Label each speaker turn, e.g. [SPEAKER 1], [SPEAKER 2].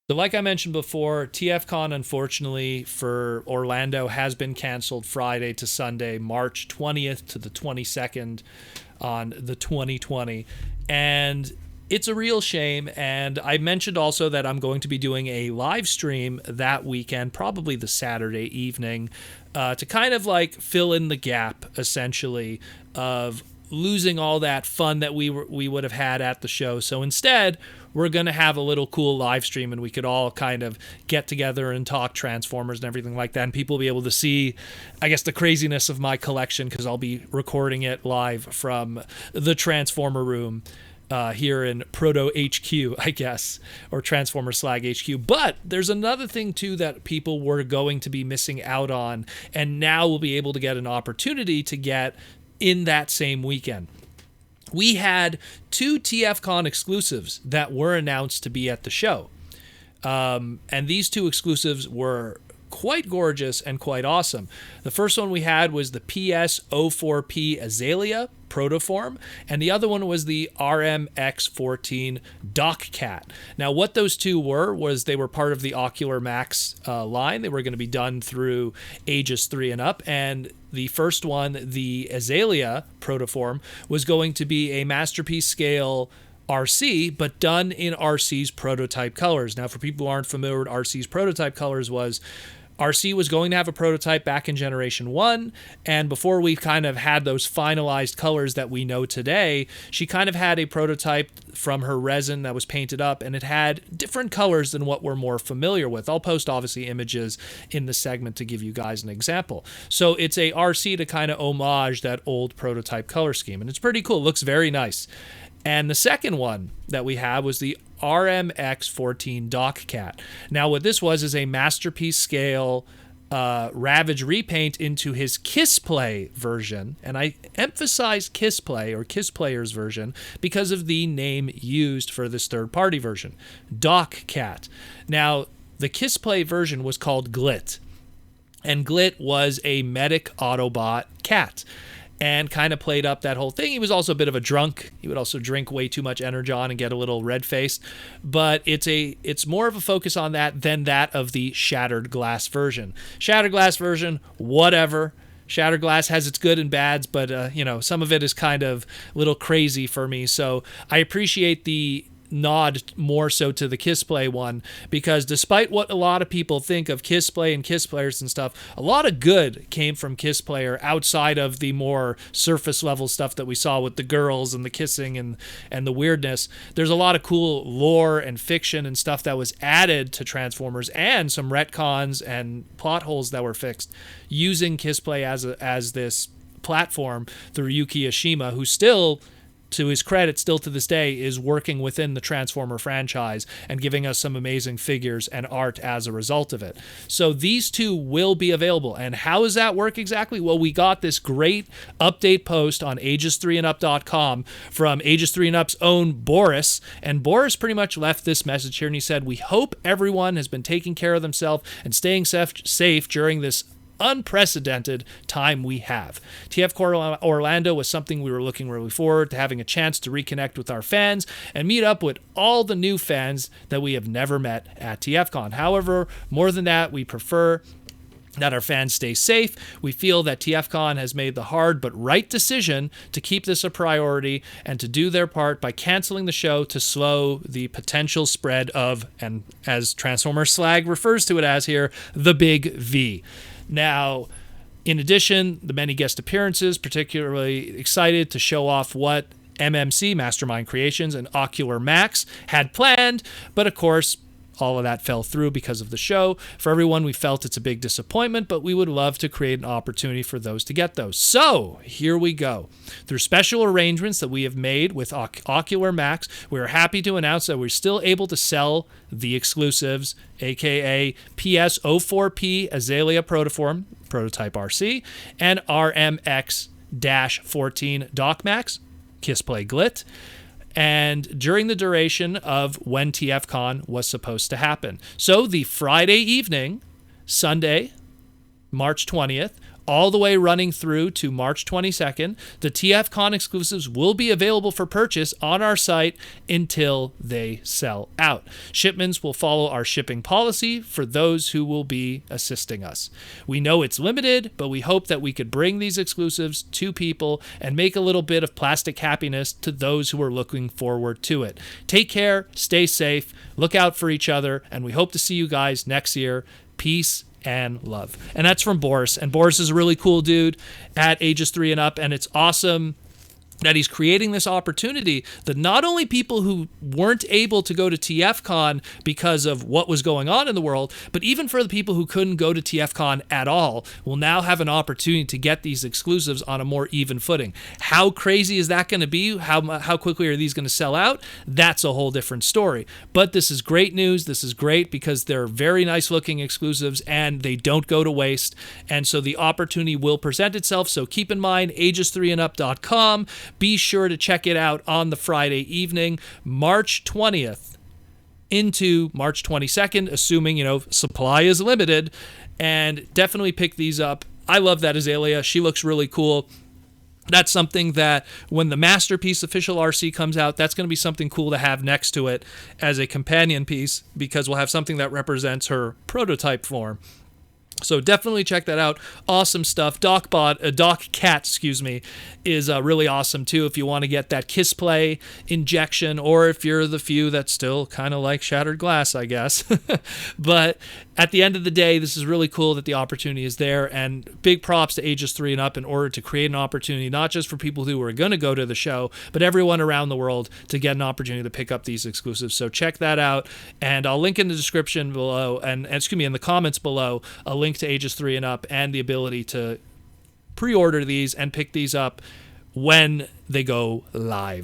[SPEAKER 1] So like I mentioned before, TFcon, unfortunately, for Orlando has been canceled Friday to Sunday, March 20th to the 22nd on the 2020. And it's a real shame. And I mentioned also that I'm going to be doing a live stream that weekend, probably the Saturday evening, to kind of like fill in the gap, essentially, of losing all that fun that we would have had at the show. So instead, we're going to have a little cool live stream, and we could all kind of get together and talk Transformers and everything like that. And people will be able to see, I guess, the craziness of my collection, because I'll be recording it live from the Transformer room here in Proto HQ, I guess, or Transformer Slag HQ. But there's another thing, too, that people were going to be missing out on, and now we'll be able to get an opportunity to get in that same weekend. We had 2 TFcon exclusives that were announced to be at the show. And these 2 exclusives were quite gorgeous and quite awesome. The first one we had was the PS-04P Azalea Protoform, and the other one was the RMX-14 Doccat. Now, what those 2 was they were part of the Ocular Max line. They were going to be done through ages 3 and up, and the first one, the Azalea Protoform, was going to be a masterpiece scale RC, but done in RC's prototype colors. Now, for people who aren't familiar with RC's prototype colors, RC was going to have a prototype back in Generation 1, and before we kind of had those finalized colors that we know today, she kind of had a prototype from her resin that was painted up, and it had different colors than what we're more familiar with. I'll post, obviously, images in the segment to give you guys an example. So it's a RC to kind of homage that old prototype color scheme, and it's pretty cool. It looks very nice. And the second one that we have was the RMX-14 Doccat. Now, what this was is a masterpiece scale Ravage repaint into his Kissplay version. And I emphasize Kissplay, or Kissplayer's version, because of the name used for this third-party version, Doccat. Now, the Kissplay version was called Glit. And Glit was a medic Autobot cat, and kind of played up that whole thing. He was also a bit of a drunk. He would also drink way too much Energon and get a little red-faced. But it's more of a focus on that than that of the Shattered Glass version. Shattered Glass version, whatever. Shattered Glass has its good and bads, but some of it is kind of a little crazy for me. So I appreciate the nod more so to the Kissplay one, because despite what a lot of people think of Kissplay and Kissplayers and stuff, a lot of good came from Kissplayer outside of the more surface level stuff that we saw with the girls and the kissing and the weirdness. There's a lot of cool lore and fiction and stuff that was added to Transformers, and some retcons and plot holes that were fixed using Kissplay as this platform through Yuki Ashima, who still, to his credit, still to this day, is working within the Transformer franchise and giving us some amazing figures and art as a result of it. So these 2 will be available. And how does that work exactly? Well, we got this great update post on ages3andup.com from Ages 3 and Up's own Boris. And Boris pretty much left this message here, and he said, "We hope everyone has been taking care of themselves and staying safe during this unprecedented time we have. TFcon Orlando was something we were looking really forward to, having a chance to reconnect with our fans and meet up with all the new fans that we have never met at TFcon. However, more than that, we prefer that our fans stay safe. We feel that TFcon has made the hard but right decision to keep this a priority and to do their part by canceling the show to slow the potential spread of, and as Transformer Slag refers to it as here, the Big V." Now, in addition, the many guest appearances, particularly excited to show off what MMC, Mastermind Creations, and Ocular Max had planned, but of course, all of that fell through because of the show. For everyone, we felt it's a big disappointment, but we would love to create an opportunity for those to get those. So here we go. Through special arrangements that we have made with Ocular Max, we are happy to announce that we're still able to sell the exclusives, aka PS-04P Azalea Protoform, Prototype Arcee, and RMX-14 Doccat, Kissplayer Glit, and during the duration of when TFcon was supposed to happen. So the Friday evening, Sunday, March 20th, all the way running through to March 22nd. The TFcon exclusives will be available for purchase on our site until they sell out. Shipments will follow our shipping policy for those who will be assisting us. We know it's limited, but we hope that we could bring these exclusives to people and make a little bit of plastic happiness to those who are looking forward to it. Take care, stay safe, look out for each other, and we hope to see you guys next year. Peace and love. And that's from Boris. And Boris is a really cool dude at ages 3 and up, and it's awesome that he's creating this opportunity that not only people who weren't able to go to TFcon because of what was going on in the world, but even for the people who couldn't go to TFcon at all will now have an opportunity to get these exclusives on a more even footing. How crazy is that going to be? How quickly are these going to sell out? That's a whole different story. But this is great news. This is great because they're very nice looking exclusives and they don't go to waste. And so the opportunity will present itself. So keep in mind, ages3andup.com. Be sure to check it out on the Friday evening, March 20th into March 22nd, assuming, supply is limited, and definitely pick these up. I love that Azalea. She looks really cool. That's something that when the Masterpiece Official RC comes out, that's going to be something cool to have next to it as a companion piece because we'll have something that represents her prototype form. So definitely check that out. Awesome stuff. Doccat, is really awesome too if you want to get that Kissplay injection, or if you're the few that still kind of like shattered glass, I guess. But at the end of the day, this is really cool that the opportunity is there, and big props to ages 3 and up in order to create an opportunity, not just for people who are going to go to the show, but everyone around the world to get an opportunity to pick up these exclusives. So check that out, and I'll link in the description below, and in the comments below, a link to ages 3 and up and the ability to pre-order these and pick these up when they go live.